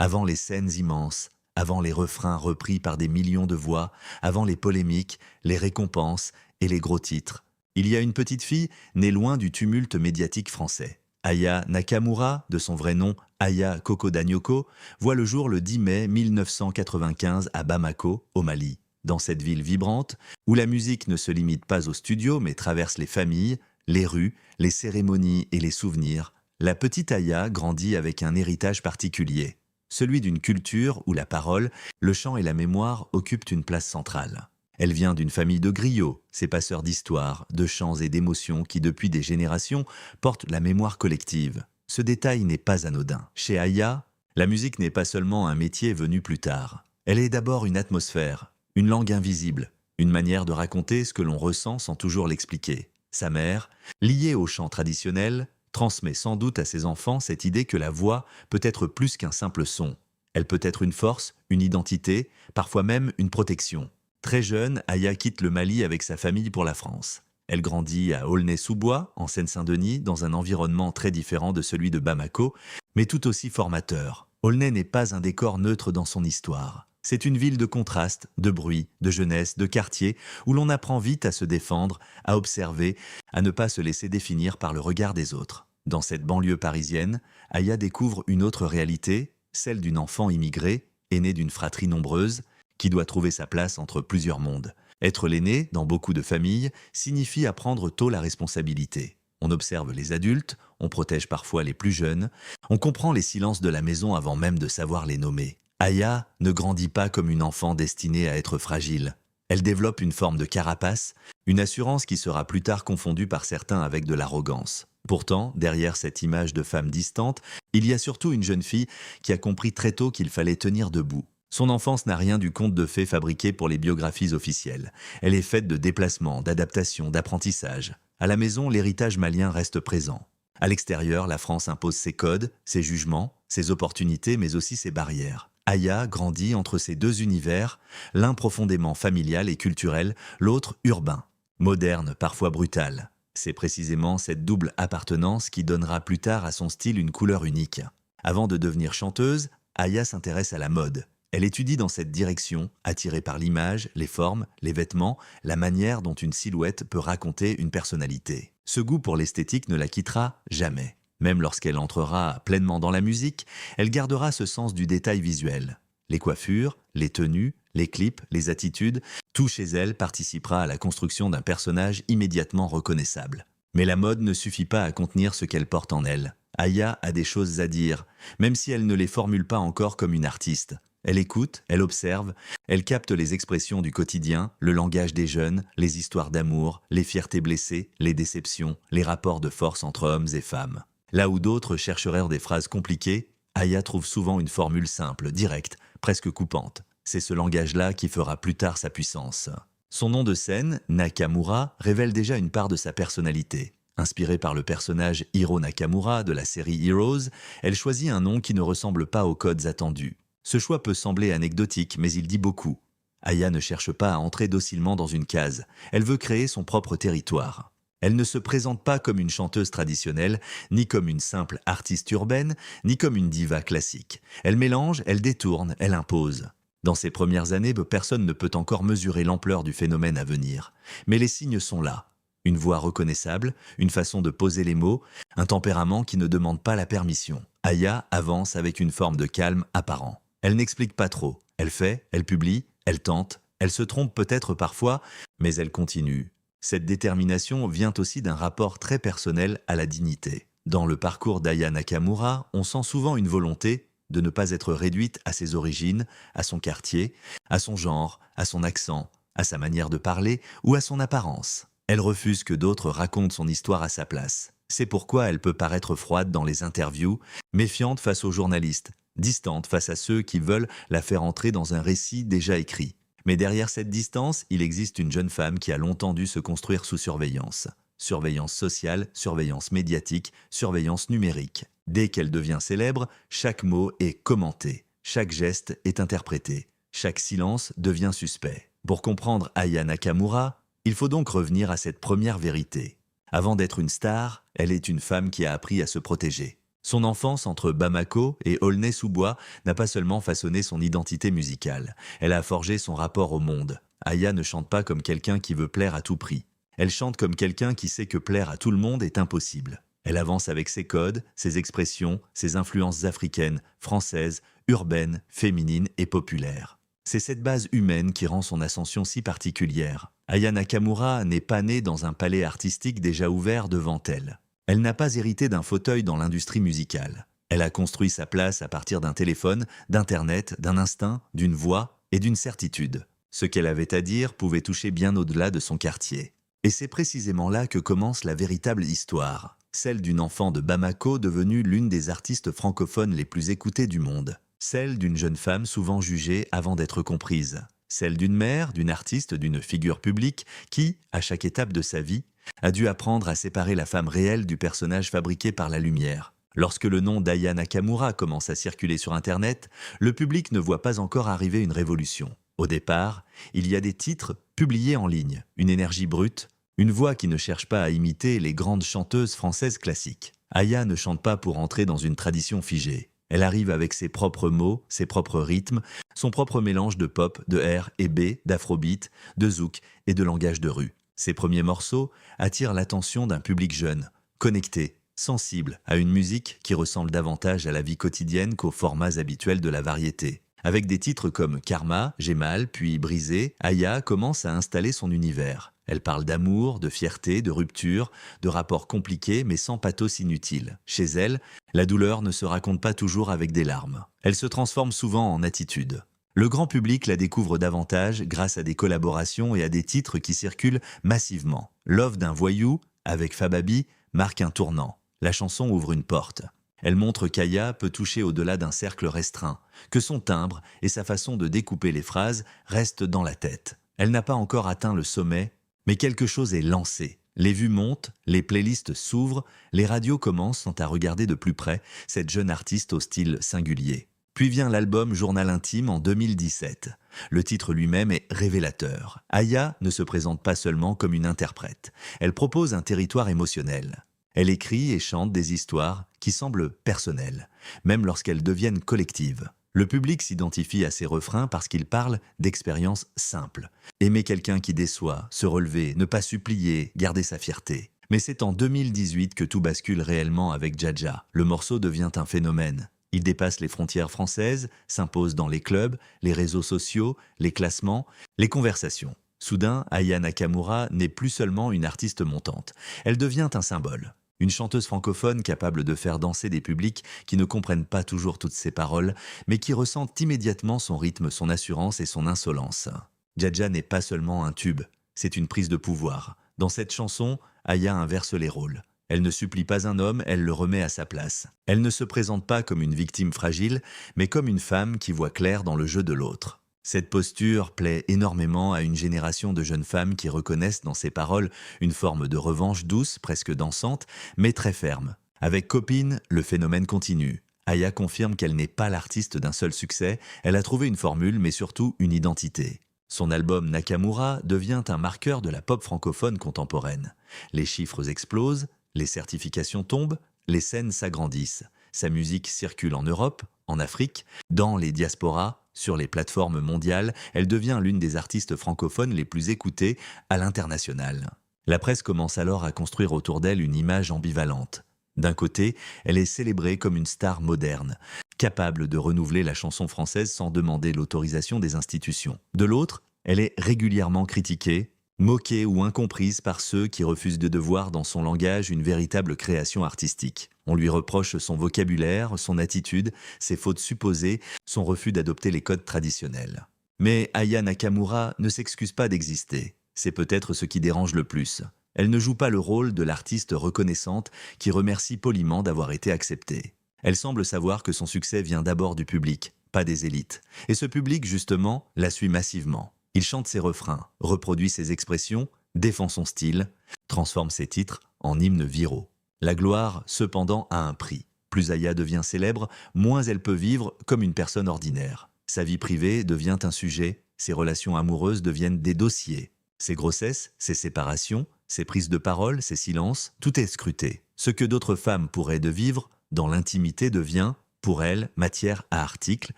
avant les scènes immenses, avant les refrains repris par des millions de voix, avant les polémiques, les récompenses et les gros titres. Il y a une petite fille née loin du tumulte médiatique français. Aya Nakamura, de son vrai nom Aya Kokodanyoko, voit le jour le 10 mai 1995 à Bamako, au Mali. Dans cette ville vibrante, où la musique ne se limite pas au studio mais traverse les familles, les rues, les cérémonies et les souvenirs, la petite Aya grandit avec un héritage particulier, celui d'une culture où la parole, le chant et la mémoire occupent une place centrale. Elle vient d'une famille de griots, ces passeurs d'histoires, de chants et d'émotions qui, depuis des générations, portent la mémoire collective. Ce détail n'est pas anodin. Chez Aya, la musique n'est pas seulement un métier venu plus tard. Elle est d'abord une atmosphère, une langue invisible, une manière de raconter ce que l'on ressent sans toujours l'expliquer. Sa mère, liée au chant traditionnel, transmet sans doute à ses enfants cette idée que la voix peut être plus qu'un simple son. Elle peut être une force, une identité, parfois même une protection. Très jeune, Aya quitte le Mali avec sa famille pour la France. Elle grandit à Aulnay-sous-Bois, en Seine-Saint-Denis, dans un environnement très différent de celui de Bamako, mais tout aussi formateur. Aulnay n'est pas un décor neutre dans son histoire. C'est une ville de contrastes, de bruit, de jeunesse, de quartier, où l'on apprend vite à se défendre, à observer, à ne pas se laisser définir par le regard des autres. Dans cette banlieue parisienne, Aya découvre une autre réalité, celle d'une enfant immigrée, aînée d'une fratrie nombreuse, qui doit trouver sa place entre plusieurs mondes. Être l'aîné, dans beaucoup de familles, signifie apprendre tôt la responsabilité. On observe les adultes, on protège parfois les plus jeunes, on comprend les silences de la maison avant même de savoir les nommer. Aya ne grandit pas comme une enfant destinée à être fragile. Elle développe une forme de carapace, une assurance qui sera plus tard confondue par certains avec de l'arrogance. Pourtant, derrière cette image de femme distante, il y a surtout une jeune fille qui a compris très tôt qu'il fallait tenir debout. Son enfance n'a rien du conte de fées fabriqué pour les biographies officielles. Elle est faite de déplacements, d'adaptations, d'apprentissage. À la maison, l'héritage malien reste présent. À l'extérieur, la France impose ses codes, ses jugements, ses opportunités, mais aussi ses barrières. Aya grandit entre ces deux univers, l'un profondément familial et culturel, l'autre urbain, moderne, parfois brutal. C'est précisément cette double appartenance qui donnera plus tard à son style une couleur unique. Avant de devenir chanteuse, Aya s'intéresse à la mode. Elle étudie dans cette direction, attirée par l'image, les formes, les vêtements, la manière dont une silhouette peut raconter une personnalité. Ce goût pour l'esthétique ne la quittera jamais. Même lorsqu'elle entrera pleinement dans la musique, elle gardera ce sens du détail visuel. Les coiffures, les tenues, les clips, les attitudes, tout chez elle participera à la construction d'un personnage immédiatement reconnaissable. Mais la mode ne suffit pas à contenir ce qu'elle porte en elle. Aya a des choses à dire, même si elle ne les formule pas encore comme une artiste. Elle écoute, elle observe, elle capte les expressions du quotidien, le langage des jeunes, les histoires d'amour, les fiertés blessées, les déceptions, les rapports de force entre hommes et femmes. Là où d'autres chercheraient des phrases compliquées, Aya trouve souvent une formule simple, directe, presque coupante. C'est ce langage-là qui fera plus tard sa puissance. Son nom de scène, Nakamura, révèle déjà une part de sa personnalité. Inspirée par le personnage Hiro Nakamura de la série Heroes, elle choisit un nom qui ne ressemble pas aux codes attendus. Ce choix peut sembler anecdotique, mais il dit beaucoup. Aya ne cherche pas à entrer docilement dans une case. Elle veut créer son propre territoire. Elle ne se présente pas comme une chanteuse traditionnelle, ni comme une simple artiste urbaine, ni comme une diva classique. Elle mélange, elle détourne, elle impose. Dans ces premières années, personne ne peut encore mesurer l'ampleur du phénomène à venir. Mais les signes sont là. Une voix reconnaissable, une façon de poser les mots, un tempérament qui ne demande pas la permission. Aya avance avec une forme de calme apparent. Elle n'explique pas trop. Elle fait, elle publie, elle tente, elle se trompe peut-être parfois, mais elle continue. Cette détermination vient aussi d'un rapport très personnel à la dignité. Dans le parcours d'Aya Nakamura, on sent souvent une volonté de ne pas être réduite à ses origines, à son quartier, à son genre, à son accent, à sa manière de parler ou à son apparence. Elle refuse que d'autres racontent son histoire à sa place. C'est pourquoi elle peut paraître froide dans les interviews, méfiante face aux journalistes, distante face à ceux qui veulent la faire entrer dans un récit déjà écrit. Mais derrière cette distance, il existe une jeune femme qui a longtemps dû se construire sous surveillance. Surveillance sociale, surveillance médiatique, surveillance numérique. Dès qu'elle devient célèbre, chaque mot est commenté, chaque geste est interprété, chaque silence devient suspect. Pour comprendre Aya Nakamura, il faut donc revenir à cette première vérité. Avant d'être une star, elle est une femme qui a appris à se protéger. Son enfance entre Bamako et Aulnay-sous-Bois n'a pas seulement façonné son identité musicale, elle a forgé son rapport au monde. Aya ne chante pas comme quelqu'un qui veut plaire à tout prix. Elle chante comme quelqu'un qui sait que plaire à tout le monde est impossible. Elle avance avec ses codes, ses expressions, ses influences africaines, françaises, urbaines, féminines et populaires. C'est cette base humaine qui rend son ascension si particulière. Aya Nakamura n'est pas née dans un palais artistique déjà ouvert devant elle. Elle n'a pas hérité d'un fauteuil dans l'industrie musicale. Elle a construit sa place à partir d'un téléphone, d'Internet, d'un instinct, d'une voix et d'une certitude. Ce qu'elle avait à dire pouvait toucher bien au-delà de son quartier. Et c'est précisément là que commence la véritable histoire, celle d'une enfant de Bamako devenue l'une des artistes francophones les plus écoutées du monde, celle d'une jeune femme souvent jugée avant d'être comprise, celle d'une mère, d'une artiste, d'une figure publique qui, à chaque étape de sa vie, a dû apprendre à séparer la femme réelle du personnage fabriqué par la lumière. Lorsque le nom d'Aya Nakamura commence à circuler sur Internet, le public ne voit pas encore arriver une révolution. Au départ, il y a des titres publiés en ligne, une énergie brute, une voix qui ne cherche pas à imiter les grandes chanteuses françaises classiques. Aya ne chante pas pour entrer dans une tradition figée. Elle arrive avec ses propres mots, ses propres rythmes, son propre mélange de pop, de R et B, d'afrobeat, de zouk et de langage de rue. Ses premiers morceaux attirent l'attention d'un public jeune, connecté, sensible à une musique qui ressemble davantage à la vie quotidienne qu'aux formats habituels de la variété. Avec des titres comme Karma, J'ai mal, puis Brisé, Aya commence à installer son univers. Elle parle d'amour, de fierté, de rupture, de rapports compliqués mais sans pathos inutile. Chez elle, la douleur ne se raconte pas toujours avec des larmes. Elle se transforme souvent en attitude. Le grand public la découvre davantage grâce à des collaborations et à des titres qui circulent massivement. Love d'un voyou, avec Fababi, marque un tournant. La chanson ouvre une porte. Elle montre qu'Aya peut toucher au-delà d'un cercle restreint, que son timbre et sa façon de découper les phrases restent dans la tête. Elle n'a pas encore atteint le sommet, mais quelque chose est lancé. Les vues montent, les playlists s'ouvrent, les radios commencent à regarder de plus près cette jeune artiste au style singulier. Puis vient l'album Journal intime en 2017. Le titre lui-même est révélateur. Aya ne se présente pas seulement comme une interprète. Elle propose un territoire émotionnel. Elle écrit et chante des histoires qui semblent personnelles, même lorsqu'elles deviennent collectives. Le public s'identifie à ses refrains parce qu'ils parlent d'expériences simples. Aimer quelqu'un qui déçoit, se relever, ne pas supplier, garder sa fierté. Mais c'est en 2018 que tout bascule réellement avec Dja. Le morceau devient un phénomène. Il dépasse les frontières françaises, s'impose dans les clubs, les réseaux sociaux, les classements, les conversations. Soudain, Aya Nakamura n'est plus seulement une artiste montante. Elle devient un symbole. Une chanteuse francophone capable de faire danser des publics qui ne comprennent pas toujours toutes ses paroles, mais qui ressentent immédiatement son rythme, son assurance et son insolence. Dja n'est pas seulement un tube, c'est une prise de pouvoir. Dans cette chanson, Aya inverse les rôles. Elle ne supplie pas un homme, elle le remet à sa place. Elle ne se présente pas comme une victime fragile, mais comme une femme qui voit clair dans le jeu de l'autre. Cette posture plaît énormément à une génération de jeunes femmes qui reconnaissent dans ses paroles une forme de revanche douce, presque dansante, mais très ferme. Avec Copine, le phénomène continue. Aya confirme qu'elle n'est pas l'artiste d'un seul succès, elle a trouvé une formule, mais surtout une identité. Son album Nakamura devient un marqueur de la pop francophone contemporaine. Les chiffres explosent, les certifications tombent, les scènes s'agrandissent. Sa musique circule en Europe, en Afrique, dans les diasporas, sur les plateformes mondiales, elle devient l'une des artistes francophones les plus écoutées à l'international. La presse commence alors à construire autour d'elle une image ambivalente. D'un côté, elle est célébrée comme une star moderne, capable de renouveler la chanson française sans demander l'autorisation des institutions. De l'autre, elle est régulièrement critiquée, moquée ou incomprise par ceux qui refusent de voir dans son langage une véritable création artistique. On lui reproche son vocabulaire, son attitude, ses fautes supposées, son refus d'adopter les codes traditionnels. Mais Aya Nakamura ne s'excuse pas d'exister. C'est peut-être ce qui dérange le plus. Elle ne joue pas le rôle de l'artiste reconnaissante qui remercie poliment d'avoir été acceptée. Elle semble savoir que son succès vient d'abord du public, pas des élites. Et ce public, justement, la suit massivement. Il chante ses refrains, reproduit ses expressions, défend son style, transforme ses titres en hymnes viraux. La gloire, cependant, a un prix. Plus Aya devient célèbre, moins elle peut vivre comme une personne ordinaire. Sa vie privée devient un sujet, ses relations amoureuses deviennent des dossiers. Ses grossesses, ses séparations, ses prises de parole, ses silences, tout est scruté. Ce que d'autres femmes pourraient de vivre, dans l'intimité devient, pour elle, matière à articles,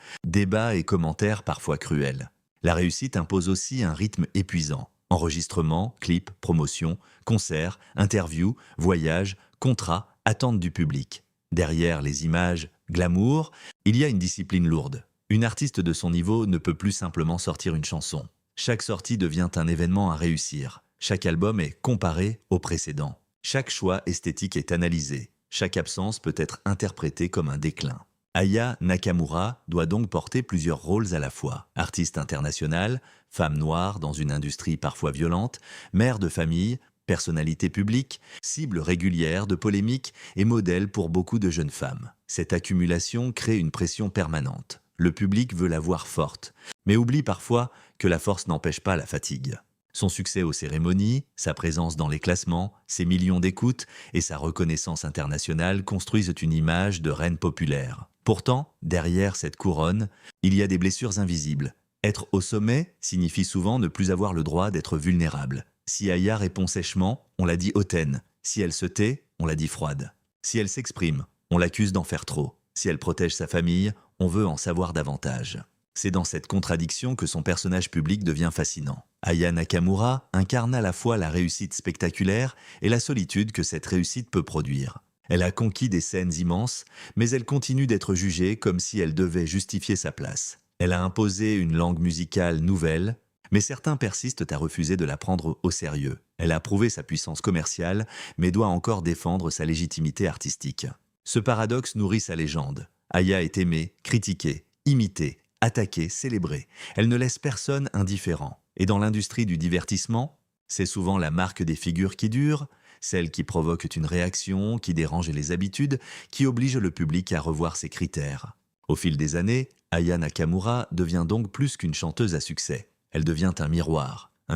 débats et commentaires parfois cruels. La réussite impose aussi un rythme épuisant. Enregistrement, clips, promotion, concerts, interviews, voyages, contrats, attentes du public. Derrière les images glamour, il y a une discipline lourde. Une artiste de son niveau ne peut plus simplement sortir une chanson. Chaque sortie devient un événement à réussir. Chaque album est comparé au précédent. Chaque choix esthétique est analysé. Chaque absence peut être interprétée comme un déclin. Aya Nakamura doit donc porter plusieurs rôles à la fois. Artiste internationale, femme noire dans une industrie parfois violente, mère de famille, personnalité publique, cible régulière de polémiques et modèle pour beaucoup de jeunes femmes. Cette accumulation crée une pression permanente. Le public veut la voir forte, mais oublie parfois que la force n'empêche pas la fatigue. Son succès aux cérémonies, sa présence dans les classements, ses millions d'écoutes et sa reconnaissance internationale construisent une image de reine populaire. Pourtant, derrière cette couronne, il y a des blessures invisibles. Être au sommet signifie souvent ne plus avoir le droit d'être vulnérable. Si Aya répond sèchement, on la dit hautaine. Si elle se tait, on la dit froide. Si elle s'exprime, on l'accuse d'en faire trop. Si elle protège sa famille, on veut en savoir davantage. C'est dans cette contradiction que son personnage public devient fascinant. Aya Nakamura incarne à la fois la réussite spectaculaire et la solitude que cette réussite peut produire. Elle a conquis des scènes immenses, mais elle continue d'être jugée comme si elle devait justifier sa place. Elle a imposé une langue musicale nouvelle, mais certains persistent à refuser de la prendre au sérieux. Elle a prouvé sa puissance commerciale, mais doit encore défendre sa légitimité artistique. Ce paradoxe nourrit sa légende. Aya est aimée, critiquée, imitée, attaquée, célébrée. Elle ne laisse personne indifférent. Et dans l'industrie du divertissement, c'est souvent la marque des figures qui dure, celle qui provoque une réaction, qui dérange les habitudes, qui oblige le public à revoir ses critères. Au fil des années, Aya Nakamura devient donc plus qu'une chanteuse à succès. Elle devient un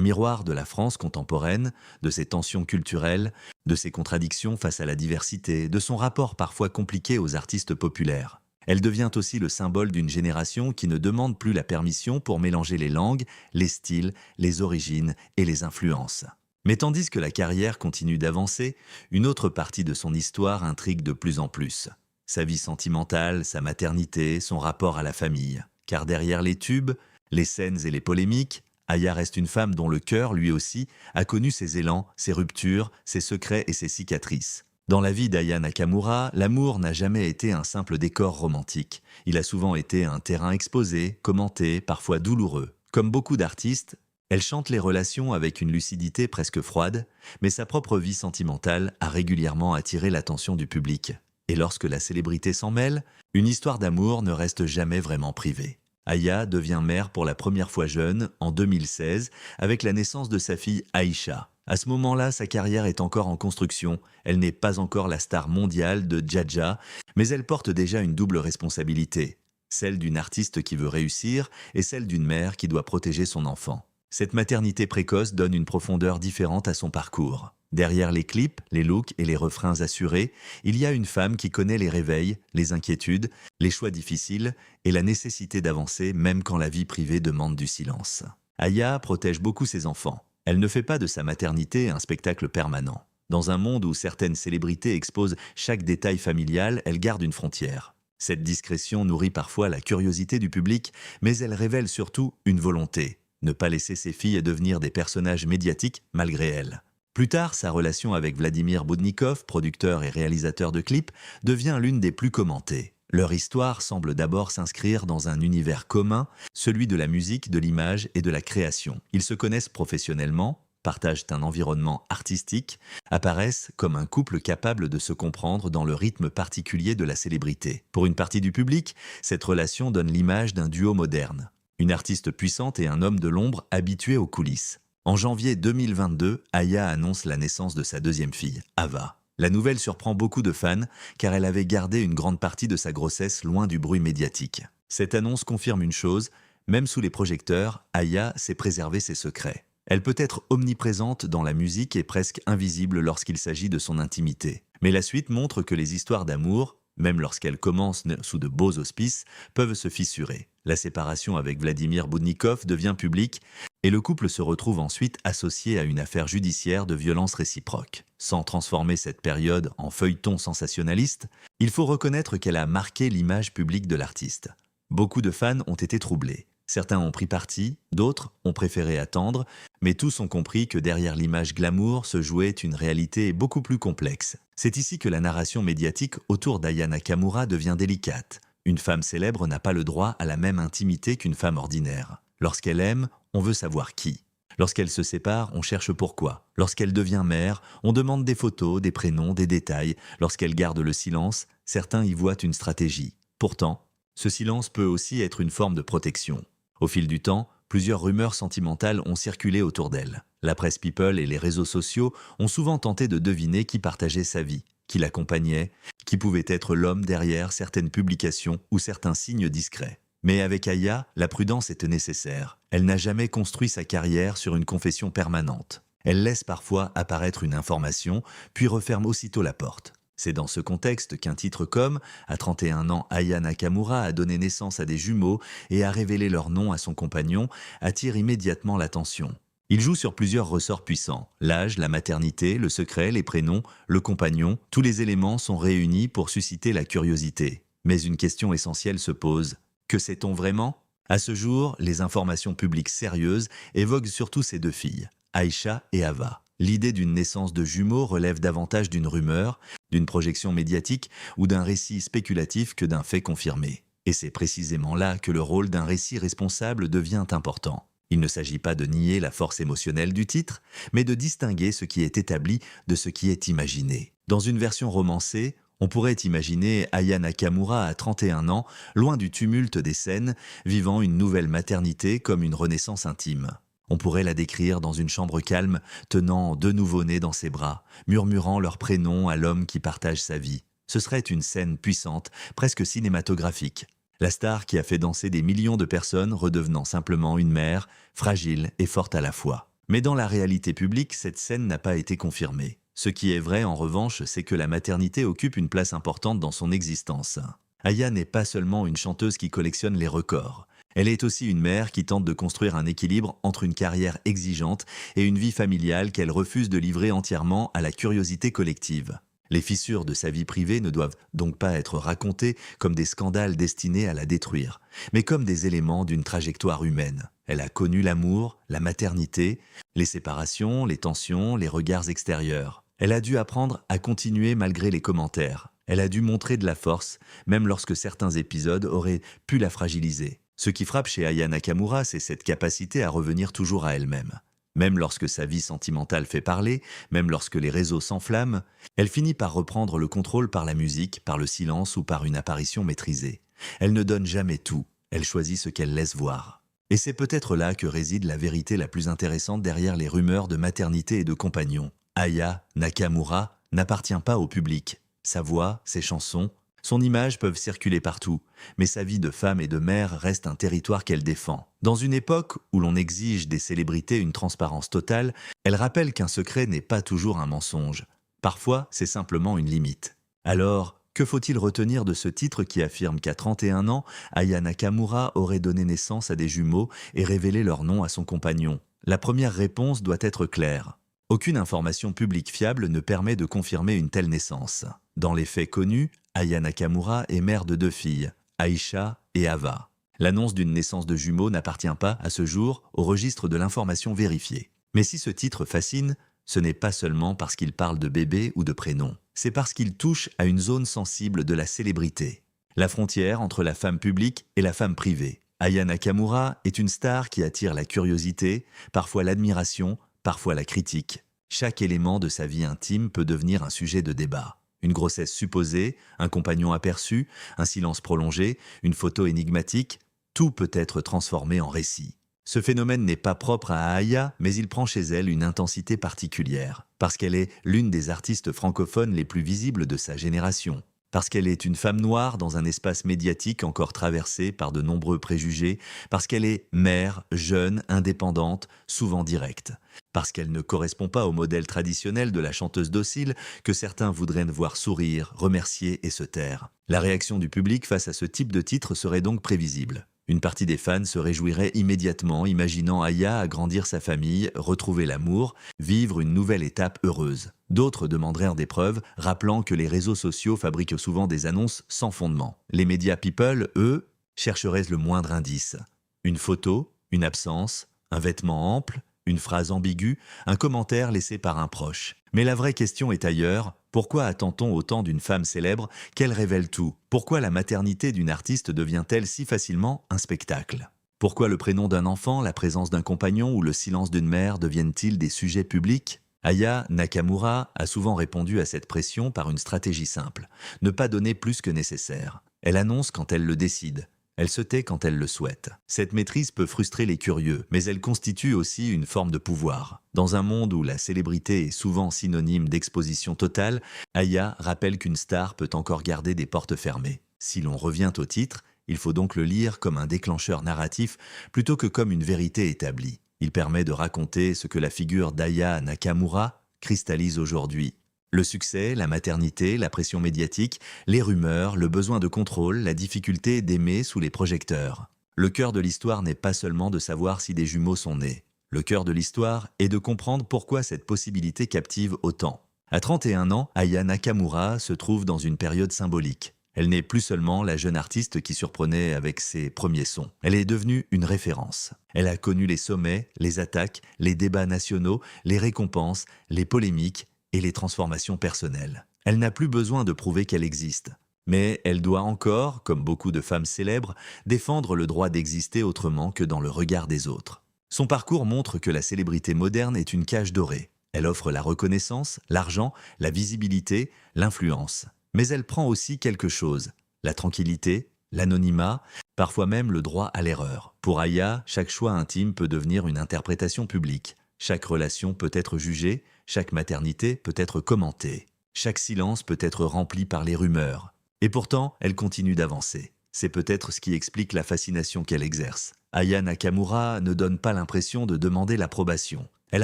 miroir de la France contemporaine, de ses tensions culturelles, de ses contradictions face à la diversité, de son rapport parfois compliqué aux artistes populaires. Elle devient aussi le symbole d'une génération qui ne demande plus la permission pour mélanger les langues, les styles, les origines et les influences. Mais tandis que la carrière continue d'avancer, une autre partie de son histoire intrigue de plus en plus. Sa vie sentimentale, sa maternité, son rapport à la famille. Car derrière les tubes, les scènes et les polémiques, Aya reste une femme dont le cœur, lui aussi, a connu ses élans, ses ruptures, ses secrets et ses cicatrices. Dans la vie d'Aya Nakamura, l'amour n'a jamais été un simple décor romantique. Il a souvent été un terrain exposé, commenté, parfois douloureux. Comme beaucoup d'artistes, elle chante les relations avec une lucidité presque froide, mais sa propre vie sentimentale a régulièrement attiré l'attention du public. Et lorsque la célébrité s'en mêle, une histoire d'amour ne reste jamais vraiment privée. Aya devient mère pour la première fois jeune, en 2016, avec la naissance de sa fille Aïcha. À ce moment-là, sa carrière est encore en construction. Elle n'est pas encore la star mondiale de Dja, mais elle porte déjà une double responsabilité. Celle d'une artiste qui veut réussir et celle d'une mère qui doit protéger son enfant. Cette maternité précoce donne une profondeur différente à son parcours. Derrière les clips, les looks et les refrains assurés, il y a une femme qui connaît les réveils, les inquiétudes, les choix difficiles et la nécessité d'avancer même quand la vie privée demande du silence. Aya protège beaucoup ses enfants. Elle ne fait pas de sa maternité un spectacle permanent. Dans un monde où certaines célébrités exposent chaque détail familial, elle garde une frontière. Cette discrétion nourrit parfois la curiosité du public, mais elle révèle surtout une volonté, ne pas laisser ses filles devenir des personnages médiatiques malgré elle. Plus tard, sa relation avec Vladimir Boudnikov, producteur et réalisateur de clips, devient l'une des plus commentées. Leur histoire semble d'abord s'inscrire dans un univers commun, celui de la musique, de l'image et de la création. Ils se connaissent professionnellement, partagent un environnement artistique, apparaissent comme un couple capable de se comprendre dans le rythme particulier de la célébrité. Pour une partie du public, cette relation donne l'image d'un duo moderne. Une artiste puissante et un homme de l'ombre habitué aux coulisses. En janvier 2022, Aya annonce la naissance de sa deuxième fille, Ava. La nouvelle surprend beaucoup de fans car elle avait gardé une grande partie de sa grossesse loin du bruit médiatique. Cette annonce confirme une chose, même sous les projecteurs, Aya sait préserver ses secrets. Elle peut être omniprésente dans la musique et presque invisible lorsqu'il s'agit de son intimité. Mais la suite montre que les histoires d'amour, même lorsqu'elles commencent sous de beaux auspices, peuvent se fissurer. La séparation avec Vladimir Boudnikov devient publique, Et le couple se retrouve ensuite associé à une affaire judiciaire de violence réciproque. Sans transformer cette période en feuilleton sensationnaliste, il faut reconnaître qu'elle a marqué l'image publique de l'artiste. Beaucoup de fans ont été troublés. Certains ont pris parti, d'autres ont préféré attendre, mais tous ont compris que derrière l'image glamour se jouait une réalité beaucoup plus complexe. C'est ici que la narration médiatique autour d'Aya Nakamura devient délicate. Une femme célèbre n'a pas le droit à la même intimité qu'une femme ordinaire. Lorsqu'elle aime, on veut savoir qui. Lorsqu'elle se sépare, on cherche pourquoi. Lorsqu'elle devient mère, on demande des photos, des prénoms, des détails. Lorsqu'elle garde le silence, certains y voient une stratégie. Pourtant, ce silence peut aussi être une forme de protection. Au fil du temps, plusieurs rumeurs sentimentales ont circulé autour d'elle. La presse people et les réseaux sociaux ont souvent tenté de deviner qui partageait sa vie, qui l'accompagnait, qui pouvait être l'homme derrière certaines publications ou certains signes discrets. Mais avec Aya, la prudence était nécessaire. Elle n'a jamais construit sa carrière sur une confession permanente. Elle laisse parfois apparaître une information, puis referme aussitôt la porte. C'est dans ce contexte qu'un titre comme « À 31 ans, Aya Nakamura a donné naissance à des jumeaux et a révélé leur nom à son compagnon » attire immédiatement l'attention. Il joue sur plusieurs ressorts puissants. L'âge, la maternité, le secret, les prénoms, le compagnon, tous les éléments sont réunis pour susciter la curiosité. Mais une question essentielle se pose. Que sait-on vraiment ? À ce jour, les informations publiques sérieuses évoquent surtout ces deux filles, Aïcha et Ava. L'idée d'une naissance de jumeaux relève davantage d'une rumeur, d'une projection médiatique ou d'un récit spéculatif que d'un fait confirmé. Et c'est précisément là que le rôle d'un récit responsable devient important. Il ne s'agit pas de nier la force émotionnelle du titre, mais de distinguer ce qui est établi de ce qui est imaginé. Dans une version romancée, on pourrait imaginer Aya Nakamura à 31 ans, loin du tumulte des scènes, vivant une nouvelle maternité comme une renaissance intime. On pourrait la décrire dans une chambre calme, tenant deux nouveau-nés dans ses bras, murmurant leurs prénoms à l'homme qui partage sa vie. Ce serait une scène puissante, presque cinématographique. La star qui a fait danser des millions de personnes redevenant simplement une mère, fragile et forte à la fois. Mais dans la réalité publique, cette scène n'a pas été confirmée. Ce qui est vrai en revanche, c'est que la maternité occupe une place importante dans son existence. Aya n'est pas seulement une chanteuse qui collectionne les records. Elle est aussi une mère qui tente de construire un équilibre entre une carrière exigeante et une vie familiale qu'elle refuse de livrer entièrement à la curiosité collective. Les fissures de sa vie privée ne doivent donc pas être racontées comme des scandales destinés à la détruire, mais comme des éléments d'une trajectoire humaine. Elle a connu l'amour, la maternité, les séparations, les tensions, les regards extérieurs. Elle a dû apprendre à continuer malgré les commentaires. Elle a dû montrer de la force, même lorsque certains épisodes auraient pu la fragiliser. Ce qui frappe chez Aya Nakamura, c'est cette capacité à revenir toujours à elle-même. Même lorsque sa vie sentimentale fait parler, même lorsque les réseaux s'enflamment, elle finit par reprendre le contrôle par la musique, par le silence ou par une apparition maîtrisée. Elle ne donne jamais tout, elle choisit ce qu'elle laisse voir. Et c'est peut-être là que réside la vérité la plus intéressante derrière les rumeurs de maternité et de compagnons. Aya Nakamura n'appartient pas au public. Sa voix, ses chansons, son image peuvent circuler partout, mais sa vie de femme et de mère reste un territoire qu'elle défend. Dans une époque où l'on exige des célébrités une transparence totale, elle rappelle qu'un secret n'est pas toujours un mensonge. Parfois, c'est simplement une limite. Alors, que faut-il retenir de ce titre qui affirme qu'à 31 ans, Aya Nakamura aurait donné naissance à des jumeaux et révélé leur nom à son compagnon ? La première réponse doit être claire. Aucune information publique fiable ne permet de confirmer une telle naissance. Dans les faits connus, Aya Nakamura est mère de deux filles, Aïcha et Ava. L'annonce d'une naissance de jumeaux n'appartient pas, à ce jour, au registre de l'information vérifiée. Mais si ce titre fascine, ce n'est pas seulement parce qu'il parle de bébé ou de prénom. C'est parce qu'il touche à une zone sensible de la célébrité. La frontière entre la femme publique et la femme privée. Aya Nakamura est une star qui attire la curiosité, parfois l'admiration, parfois la critique. Chaque élément de sa vie intime peut devenir un sujet de débat. Une grossesse supposée, un compagnon aperçu, un silence prolongé, une photo énigmatique, tout peut être transformé en récit. Ce phénomène n'est pas propre à Aya, mais il prend chez elle une intensité particulière, parce qu'elle est l'une des artistes francophones les plus visibles de sa génération, parce qu'elle est une femme noire dans un espace médiatique encore traversé par de nombreux préjugés, parce qu'elle est mère, jeune, indépendante, souvent directe, parce qu'elle ne correspond pas au modèle traditionnel de la chanteuse docile que certains voudraient voir sourire, remercier et se taire. La réaction du public face à ce type de titre serait donc prévisible. Une partie des fans se réjouirait immédiatement, imaginant Aya agrandir sa famille, retrouver l'amour, vivre une nouvelle étape heureuse. D'autres demanderaient des preuves, rappelant que les réseaux sociaux fabriquent souvent des annonces sans fondement. Les médias people, eux, chercheraient le moindre indice. Une photo, une absence, un vêtement ample, une phrase ambiguë, un commentaire laissé par un proche. Mais la vraie question est ailleurs. Pourquoi attend-on autant d'une femme célèbre qu'elle révèle tout? Pourquoi la maternité d'une artiste devient-elle si facilement un spectacle? Pourquoi le prénom d'un enfant, la présence d'un compagnon ou le silence d'une mère deviennent-ils des sujets publics? Aya Nakamura a souvent répondu à cette pression par une stratégie simple, ne pas donner plus que nécessaire. Elle annonce quand elle le décide. Elle se tait quand elle le souhaite. Cette maîtrise peut frustrer les curieux, mais elle constitue aussi une forme de pouvoir. Dans un monde où la célébrité est souvent synonyme d'exposition totale, Aya rappelle qu'une star peut encore garder des portes fermées. Si l'on revient au titre, il faut donc le lire comme un déclencheur narratif plutôt que comme une vérité établie. Il permet de raconter ce que la figure d'Aya Nakamura cristallise aujourd'hui. Le succès, la maternité, la pression médiatique, les rumeurs, le besoin de contrôle, la difficulté d'aimer sous les projecteurs. Le cœur de l'histoire n'est pas seulement de savoir si des jumeaux sont nés. Le cœur de l'histoire est de comprendre pourquoi cette possibilité captive autant. À 31 ans, Aya Nakamura se trouve dans une période symbolique. Elle n'est plus seulement la jeune artiste qui surprenait avec ses premiers sons. Elle est devenue une référence. Elle a connu les sommets, les attaques, les débats nationaux, les récompenses, les polémiques, et les transformations personnelles. Elle n'a plus besoin de prouver qu'elle existe. Mais elle doit encore, comme beaucoup de femmes célèbres, défendre le droit d'exister autrement que dans le regard des autres. Son parcours montre que la célébrité moderne est une cage dorée. Elle offre la reconnaissance, l'argent, la visibilité, l'influence. Mais elle prend aussi quelque chose, la tranquillité, l'anonymat, parfois même le droit à l'erreur. Pour Aya, chaque choix intime peut devenir une interprétation publique. Chaque relation peut être jugée, chaque maternité peut être commentée. Chaque silence peut être rempli par les rumeurs. Et pourtant, elle continue d'avancer. C'est peut-être ce qui explique la fascination qu'elle exerce. Aya Nakamura ne donne pas l'impression de demander l'approbation. Elle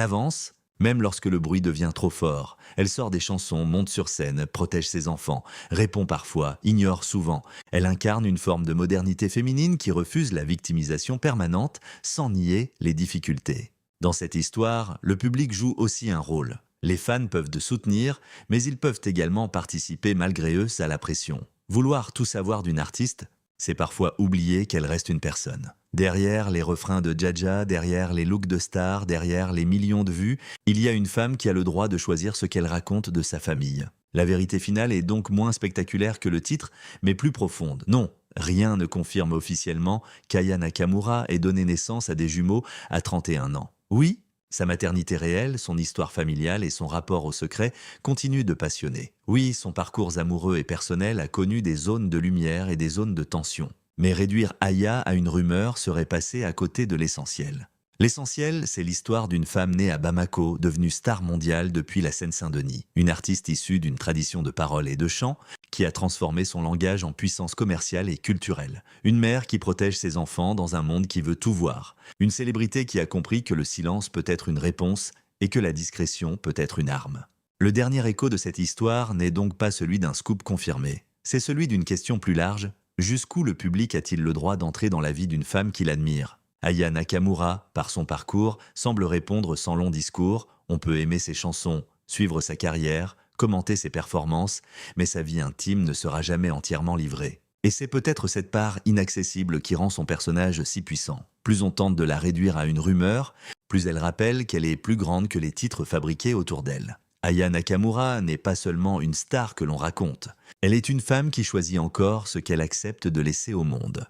avance, même lorsque le bruit devient trop fort. Elle sort des chansons, monte sur scène, protège ses enfants, répond parfois, ignore souvent. Elle incarne une forme de modernité féminine qui refuse la victimisation permanente sans nier les difficultés. Dans cette histoire, le public joue aussi un rôle. Les fans peuvent te soutenir, mais ils peuvent également participer malgré eux à la pression. Vouloir tout savoir d'une artiste, c'est parfois oublier qu'elle reste une personne. Derrière les refrains de Jaja, derrière les looks de stars, derrière les millions de vues, il y a une femme qui a le droit de choisir ce qu'elle raconte de sa famille. La vérité finale est donc moins spectaculaire que le titre, mais plus profonde. Non, rien ne confirme officiellement qu'Aya Nakamura ait donné naissance à des jumeaux à 31 ans. Oui, sa maternité réelle, son histoire familiale et son rapport au secret continuent de passionner. Oui, son parcours amoureux et personnel a connu des zones de lumière et des zones de tension. Mais réduire Aya à une rumeur serait passer à côté de l'essentiel. L'essentiel, c'est l'histoire d'une femme née à Bamako, devenue star mondiale depuis la Seine-Saint-Denis. Une artiste issue d'une tradition de parole et de chant qui a transformé son langage en puissance commerciale et culturelle. Une mère qui protège ses enfants dans un monde qui veut tout voir. Une célébrité qui a compris que le silence peut être une réponse et que la discrétion peut être une arme. Le dernier écho de cette histoire n'est donc pas celui d'un scoop confirmé. C'est celui d'une question plus large. Jusqu'où le public a-t-il le droit d'entrer dans la vie d'une femme qu'il admire ? Aya Nakamura, par son parcours, semble répondre sans long discours. On peut aimer ses chansons, suivre sa carrière, commenter ses performances, mais sa vie intime ne sera jamais entièrement livrée. Et c'est peut-être cette part inaccessible qui rend son personnage si puissant. Plus on tente de la réduire à une rumeur, plus elle rappelle qu'elle est plus grande que les titres fabriqués autour d'elle. Aya Nakamura n'est pas seulement une star que l'on raconte. Elle est une femme qui choisit encore ce qu'elle accepte de laisser au monde.